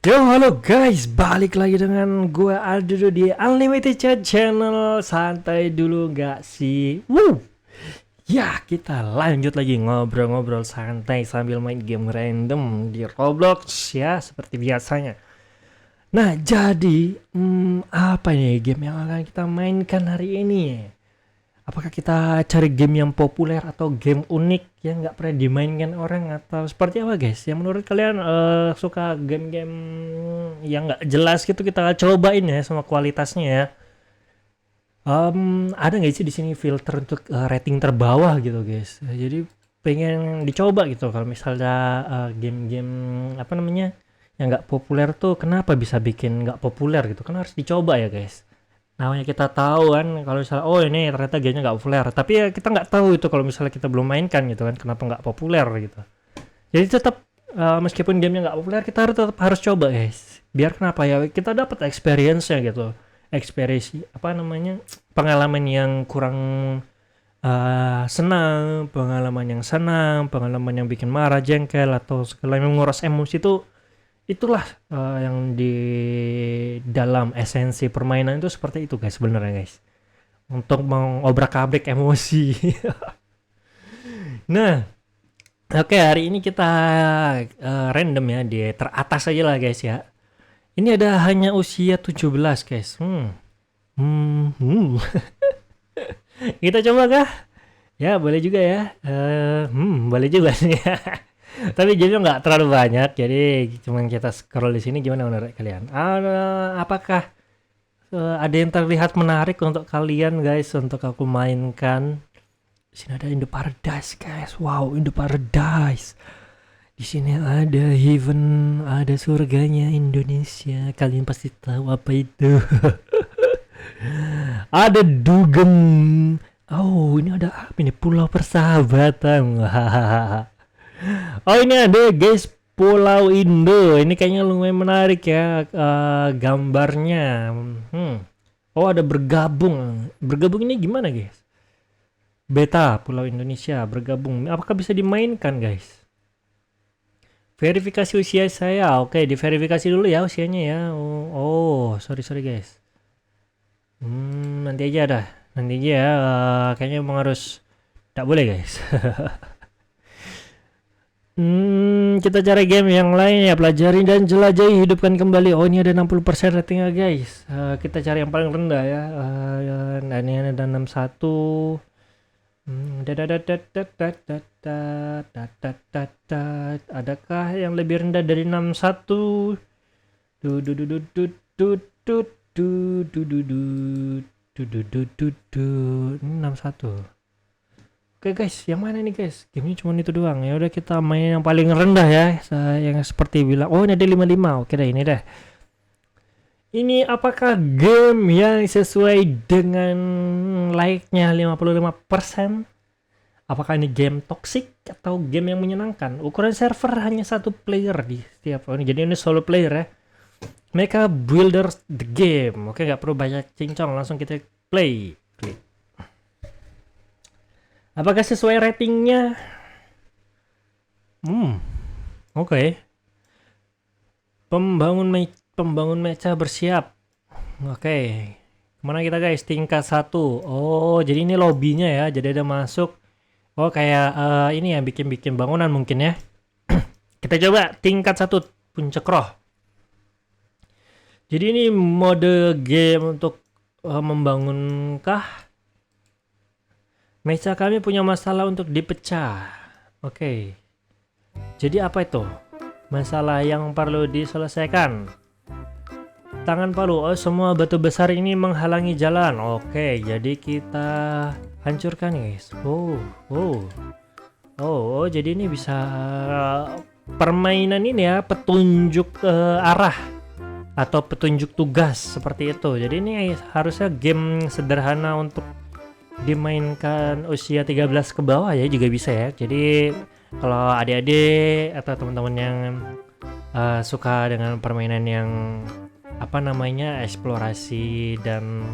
Yo, halo guys, balik lagi dengan gue Aldo di Unlimited Chat Channel. Santai dulu gak sih? Ya, kita lanjut lagi ngobrol-ngobrol santai sambil main game random di Roblox ya, seperti biasanya. Nah, jadi apa nih game yang akan kita mainkan hari ini? Apakah kita cari game yang populer atau game unik yang nggak pernah dimainkan orang atau seperti apa guys? Yang menurut kalian suka game-game yang nggak jelas gitu kita cobain ya sama kualitasnya ya. Ada nggak sih di sini filter untuk rating terbawah gitu guys? Jadi pengen dicoba gitu kalau misalnya game-game apa namanya yang nggak populer tuh kenapa bisa bikin nggak populer gitu? Kan harus dicoba ya guys. Namanya kita tahu kan kalau misalnya oh ini ternyata gamenya nggak populer, tapi ya kita nggak tahu itu kalau misalnya kita belum mainkan gitu kan kenapa nggak populer gitu. Jadi tetap meskipun gamenya nggak populer kita tetap harus coba guys, biar kenapa ya kita dapat experience-nya gitu, experience apa namanya pengalaman yang kurang senang, pengalaman yang bikin marah, jengkel atau segala yang menguras emosi itu. Itulah yang di dalam esensi permainan itu seperti itu guys sebenarnya guys. Untuk mengobrak-abrik emosi. Nah, oke hari ini kita random ya di teratas aja lah guys ya. Ini ada hanya usia 17 guys. Kita coba kah? Ya boleh juga ya. Boleh juga sih. Tapi jadi nggak terlalu banyak, jadi cuma kita scroll di sini. Gimana menurut kalian? Apakah ada yang terlihat menarik untuk kalian guys untuk aku mainkan? Di sini ada In the Paradise guys. Wow, In the Paradise. Di sini ada heaven, ada surganya Indonesia. Kalian pasti tahu apa itu. Ada Dugem. Oh, ini ada apa ini? Pulau Persahabatan. Oh ini ada guys Pulau Indo. Ini kayaknya lumayan menarik ya gambarnya. Oh ada bergabung. Bergabung ini gimana guys? Beta Pulau Indonesia bergabung. Apakah bisa dimainkan guys? Verifikasi usia saya. Oke, diverifikasi dulu ya usianya ya. Oh sorry guys. Nanti aja dah. Nanti aja ya. Kayaknya emang harus. Tak boleh guys. Kita cari game yang lain ya, pelajari dan jelajahi, hidupkan kembali. Oh ini ada 60% ratingnya guys. Kita cari yang paling rendah ya. Dan ini ada 61. Adakah yang lebih rendah dari 61? 61. Oke guys, yang mana nih guys? Gamenya cuma itu doang. Ya udah kita main yang paling rendah ya. Yang seperti bilang, oh ini ada 55. Oke deh, ini deh. Ini apakah game yang sesuai dengan like-nya 55%? Apakah ini game toxic atau game yang menyenangkan? Ukuran server hanya satu player di setiap. Oh, jadi ini solo player ya. Mereka builders the game. Oke, nggak perlu banyak cincong, langsung kita play. Klik. Apakah sesuai ratingnya? Oke. Pembangun mecha bersiap. Oke. Kemana kita guys? Tingkat 1. Oh, jadi ini lobbynya ya. Jadi ada masuk. Oh, kayak ini ya bikin-bikin bangunan mungkin ya. Kita coba tingkat 1 puncak roh. Jadi ini mode game untuk membangunkah? Mecha kami punya masalah untuk dipecah. Oke. Jadi apa itu? Masalah yang perlu diselesaikan. Tangan palu. Oh, semua batu besar ini menghalangi jalan. Oke, jadi kita hancurkan guys. Oh, jadi ini bisa permainan ini ya, petunjuk arah atau petunjuk tugas seperti itu. Jadi ini harusnya game sederhana untuk dimainkan usia 13 ke bawah ya juga bisa ya. Jadi kalau adik-adik atau teman-teman yang suka dengan permainan yang apa namanya eksplorasi dan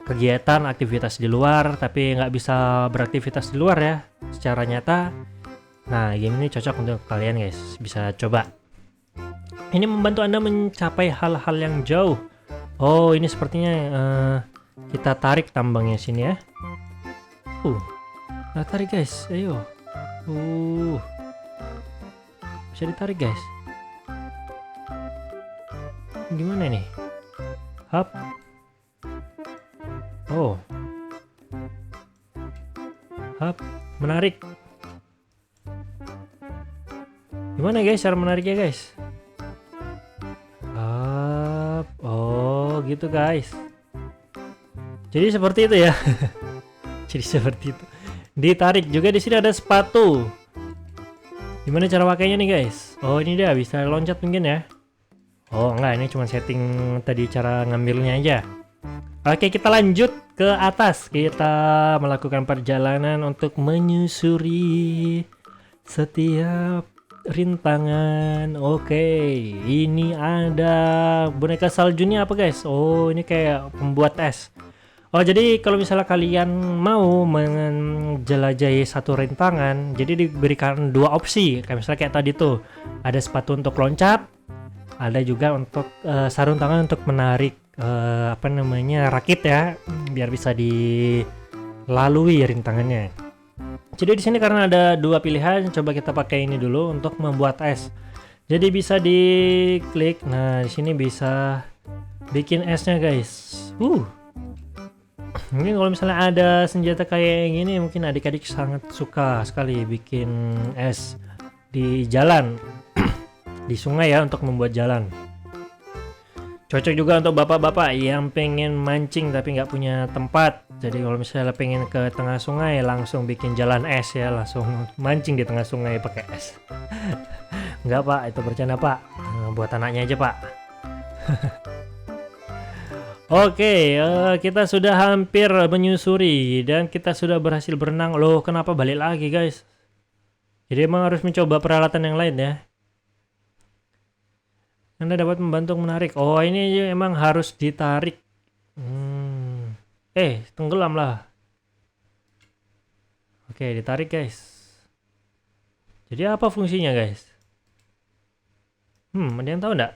kegiatan aktivitas di luar tapi nggak bisa beraktivitas di luar ya secara nyata, nah game ini cocok untuk kalian guys, bisa coba. Ini membantu Anda mencapai hal-hal yang jauh. Oh, ini sepertinya kita tarik tambangnya sini ya. Nah, tarik guys, ayo. Bisa ditarik guys. Gimana nih? Hap. Oh. Hap, menarik. Gimana guys cara menariknya guys? Hap. Oh, gitu guys. Jadi seperti itu ya. Jadi seperti itu. Ditarik juga di sini ada sepatu. Gimana cara pakainya nih guys? Oh, ini dia bisa loncat mungkin ya. Oh, enggak, ini cuma setting tadi cara ngambilnya aja. Oke, kita lanjut ke atas. Kita melakukan perjalanan untuk menyusuri setiap rintangan. Oke, ini ada boneka saljunya apa guys? Oh, ini kayak pembuat es. Oh, jadi kalau misalnya kalian mau menjelajahi satu rintangan, jadi diberikan dua opsi. Kayak misalnya kayak tadi tuh, ada sepatu untuk loncat, ada juga untuk sarung tangan untuk menarik rakit ya, biar bisa dilalui rintangannya. Jadi di sini karena ada dua pilihan, coba kita pakai ini dulu untuk membuat es. Jadi bisa diklik. Nah, di sini bisa bikin esnya guys. Mungkin kalau misalnya ada senjata kayak gini, mungkin adik-adik sangat suka sekali bikin es di jalan, di sungai ya, untuk membuat jalan. Cocok juga untuk bapak-bapak yang pengen mancing tapi nggak punya tempat. Jadi kalau misalnya pengen ke tengah sungai, langsung bikin jalan es ya, langsung mancing di tengah sungai pakai es. Nggak pak, itu bercanda pak, buat anaknya aja pak. Oke, kita sudah hampir menyusuri dan kita sudah berhasil berenang. Loh, kenapa balik lagi guys? Jadi emang harus mencoba peralatan yang lain ya. Anda dapat membantu menarik. Oh, ini emang harus ditarik. Tenggelam lah. Oke, ditarik guys. Jadi apa fungsinya guys? Ada yang tahu enggak?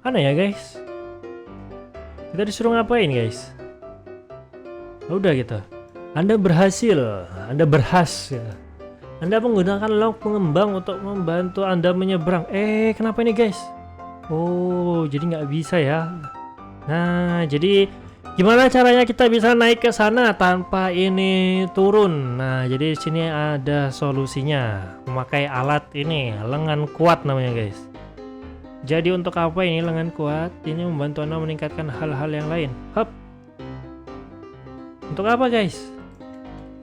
Aneh ya guys. Kita disuruh ngapain guys? Udah gitu. Anda berhasil. Anda berhasil. Anda menggunakan lauk pengembang untuk membantu Anda menyeberang. Kenapa ini guys? Oh, jadi nggak bisa ya. Nah, jadi gimana caranya kita bisa naik ke sana tanpa ini turun? Nah, jadi di sini ada solusinya. Memakai alat ini, lengan kuat namanya guys. Jadi untuk apa ini lengan kuat? Ini membantu Anda meningkatkan hal-hal yang lain. Hop. Untuk apa guys?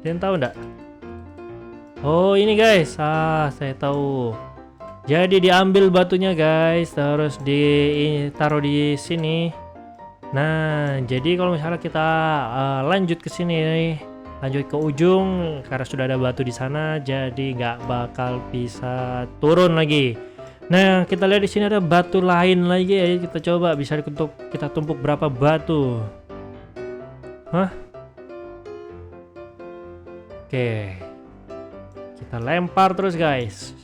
Kalian tahu enggak? Oh, ini guys. Saya tahu. Jadi diambil batunya guys, terus ditaruh di sini. Nah, jadi kalau misalnya kita lanjut ke sini, lanjut ke ujung, karena sudah ada batu di sana, jadi nggak bakal bisa turun lagi. Nah, kita lihat di sini ada batu lain lagi ya. Kita coba bisa kita tumpuk berapa batu. Oke. Kita lempar terus guys.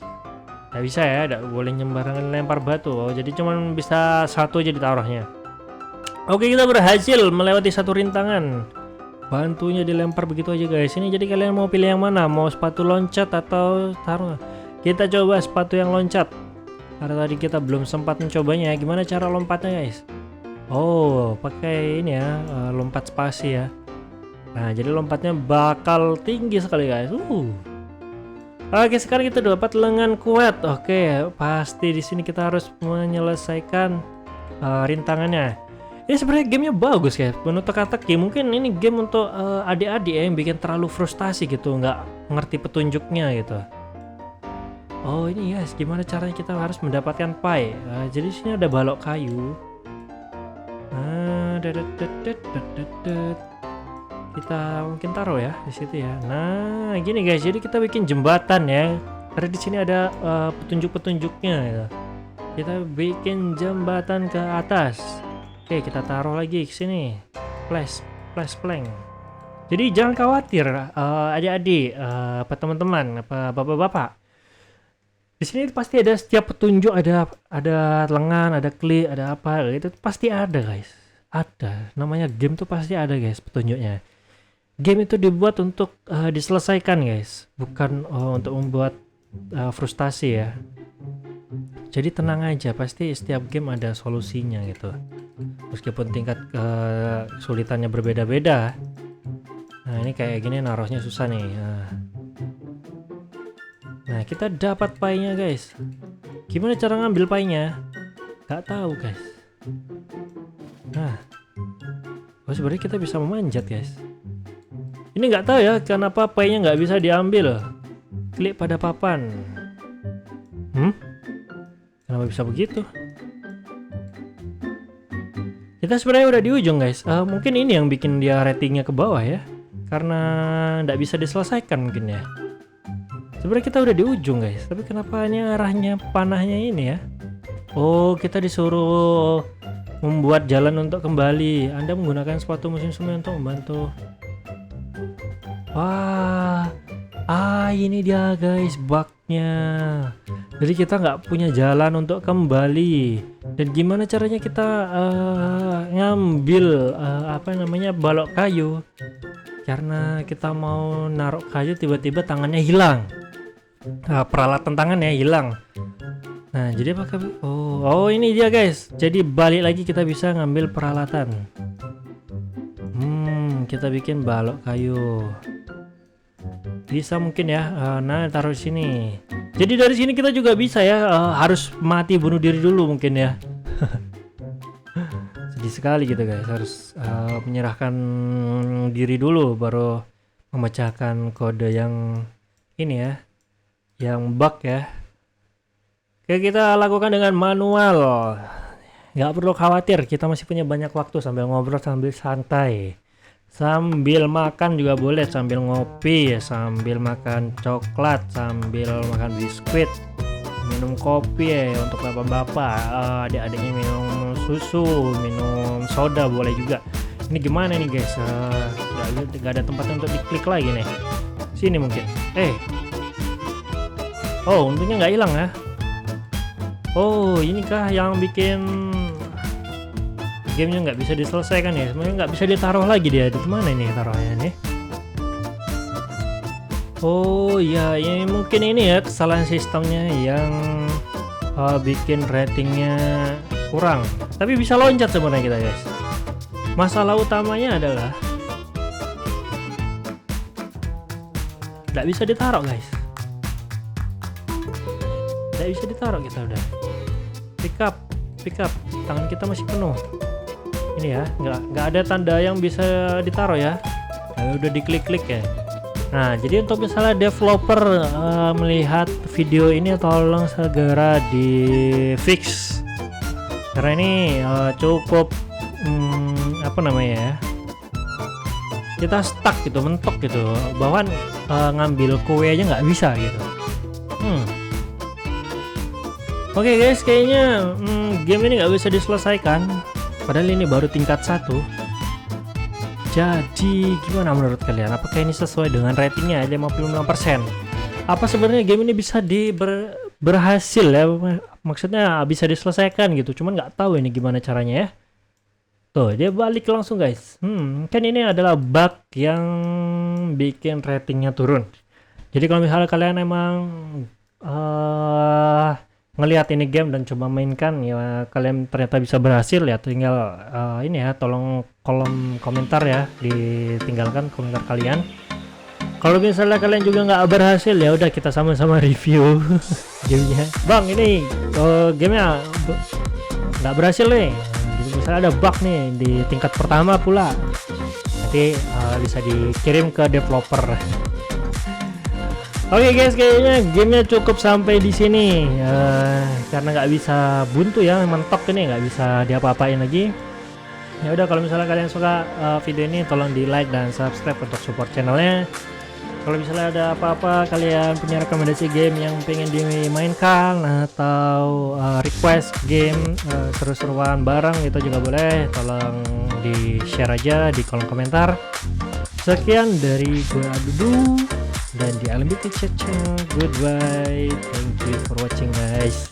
Nggak bisa ya, nggak boleh sembarangan lempar batu. Oh, jadi cuman bisa satu aja ditaruhnya. Oke, kita berhasil melewati satu rintangan. Bantunya dilempar begitu aja guys. Ini jadi kalian mau pilih yang mana? Mau sepatu loncat atau taruh? Kita coba sepatu yang loncat. Karena tadi kita belum sempat mencobanya. Gimana cara lompatnya guys? Oh, pakai ini ya, lompat spasi ya. Nah, jadi lompatnya bakal tinggi sekali guys. Oke, sekarang kita dapat lengan kuat. Oke, pasti di sini kita harus menyelesaikan rintangannya. Ini sebenarnya gamenya bagus ya, penuh teka-teki. Mungkin ini game untuk adik-adik ya, yang bikin terlalu frustasi gitu, nggak ngerti petunjuknya gitu. Oh, ini guys, gimana caranya kita harus mendapatkan pie? Jadi sini ada balok kayu. Kita mungkin taruh ya di situ ya. Nah, gini guys, jadi kita bikin jembatan ya. Karena di sini ada petunjuk-petunjuknya ya. Kita bikin jembatan ke atas. Oke, kita taruh lagi ke sini. Flash plank. Jadi jangan khawatir, adik-adik, apa teman-teman, apa bapak-bapak. Di sini pasti ada setiap petunjuk, ada lengan, ada klik, ada apa, itu pasti ada guys. Ada, namanya game tuh pasti ada guys petunjuknya. Game itu dibuat untuk diselesaikan guys, bukan untuk membuat frustasi ya. Jadi tenang aja, pasti setiap game ada solusinya gitu. Meskipun tingkat kesulitannya berbeda-beda. Nah ini kayak gini naruhnya susah nih. Nah kita dapat pie-nya guys. Gimana cara ngambil pie-nya? Gak tahu guys. Nah, sebenarnya kita bisa memanjat guys. Ini nggak tahu ya kenapa pie-nya nggak bisa diambil. Klik pada papan. Kenapa bisa begitu? Kita sebenarnya udah di ujung guys. Mungkin ini yang bikin dia ratingnya ke bawah ya. Karena nggak bisa diselesaikan mungkin ya. Sebenarnya kita udah di ujung guys. Tapi kenapa ini arahnya panahnya ini ya? Oh, kita disuruh membuat jalan untuk kembali. Anda menggunakan sepatu musim semi untuk membantu. Wah, ini dia guys bugnya. Jadi kita nggak punya jalan untuk kembali. Dan gimana caranya kita ngambil balok kayu? Karena kita mau naruh kayu tiba-tiba tangannya hilang. Peralatan tangannya hilang. Nah jadi pakai ini dia guys. Jadi balik lagi kita bisa ngambil peralatan. Kita bikin balok kayu. Bisa mungkin ya. Nah taruh sini. Jadi dari sini kita juga bisa ya. Harus mati bunuh diri dulu mungkin ya. Sedih sekali gitu guys. Harus menyerahkan diri dulu baru memecahkan kode yang ini ya, yang bug ya. Oke, kita lakukan dengan manual. Nggak perlu khawatir, kita masih punya banyak waktu sambil ngobrol, sambil santai, sambil makan juga boleh, sambil ngopi, sambil makan coklat, sambil makan biskuit, minum kopi ya untuk bapak-bapak, adik-adiknya minum susu, minum soda boleh juga. Ini gimana nih guys? Gak ada tempat untuk diklik lagi nih. Sini mungkin. Untungnya nggak hilang ya. Ini kah yang bikin gamenya nggak bisa diselesaikan ya? Sebenarnya nggak bisa ditaruh lagi dia. Di mana ini taruhnya nih? Ini mungkin ini ya kesalahan sistemnya yang bikin ratingnya kurang. Tapi bisa loncat sebenarnya kita guys. Masalah utamanya adalah nggak bisa ditaruh guys. Nggak bisa ditaruh, kita udah pick up, tangan kita masih penuh. Ini ya, nggak ada tanda yang bisa ditaruh ya. Udah diklik-klik ya. Nah jadi untuk misalnya developer melihat video ini, tolong segera di fix karena ini cukup kita stuck gitu, mentok gitu, bahkan ngambil kue aja nggak bisa gitu. Oke guys, kayaknya game ini nggak bisa diselesaikan, padahal ini baru tingkat 1. Jadi gimana menurut kalian? Apakah ini sesuai dengan ratingnya 56%? Apa sebenarnya game ini bisa berhasil ya? Maksudnya bisa diselesaikan gitu, cuman nggak tahu ini gimana caranya ya. Tuh dia balik langsung guys. Kan ini adalah bug yang bikin ratingnya turun. Jadi kalau misalnya kalian emang ngelihat ini game dan coba mainkan ya, kalian ternyata bisa berhasil ya, tinggal ini ya, tolong kolom komentar ya, ditinggalkan komentar kalian. Kalau misalnya kalian juga nggak berhasil ya udah kita sama-sama review gamenya. Bang ini gamenya nggak berhasil nih, misalnya ada bug nih di tingkat pertama pula, nanti bisa dikirim ke developer. Oke guys, kayaknya gamenya cukup sampai di sini karena nggak bisa buntu ya, mentok ini nggak bisa diapa-apain lagi. Ya udah, kalau misalnya kalian suka video ini, tolong di like dan subscribe untuk support channelnya. Kalau misalnya ada apa-apa, kalian punya rekomendasi game yang pengen dimainkan atau request game seru-seruan bareng, itu juga boleh, tolong di share aja di kolom komentar. Sekian dari gue Adudu dan di Unlimited Chat Channel. Goodbye. Thank you for watching guys.